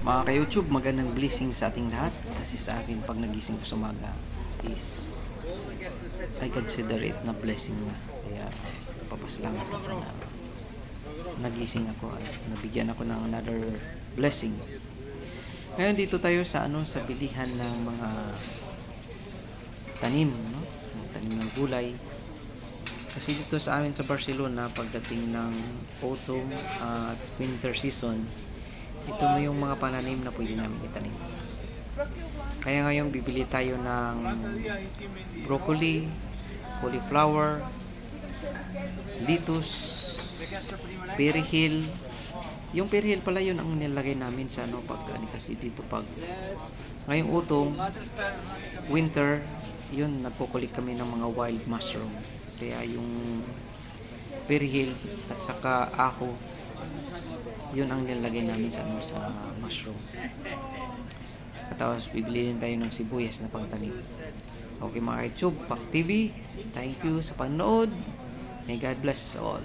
Mga ka-YouTube, magandang blessing sa ating lahat. Kasi sa akin, pag nagising ko sa umaga is I consider it na blessing na. Kaya papasalamat ako na nagising ako at nabigyan ako ng another blessing. Ngayon dito tayo sa sa bilihan ng mga tanim, no? Mga tanim ng gulay. Kasi dito sa amin sa Barcelona, pagdating ng autumn at winter season, ito mo yung mga pananim na pwede namin itanim. Kaya ngayon bibili tayo ng broccoli, cauliflower, lettuce, perihil. Yung perihil pala yun ang nilagay namin sa kasi dito pag ngayong autumn, winter, yun nagkukulik kami ng mga wild mushroom. Kaya yung perihil at saka ako, yun ang nilagay namin sa mushroom. At tapos bibili din tayo ng sibuyas na pangtanim. Okay mga YouTube, Pak TV, thank you sa panood. May God bless us all.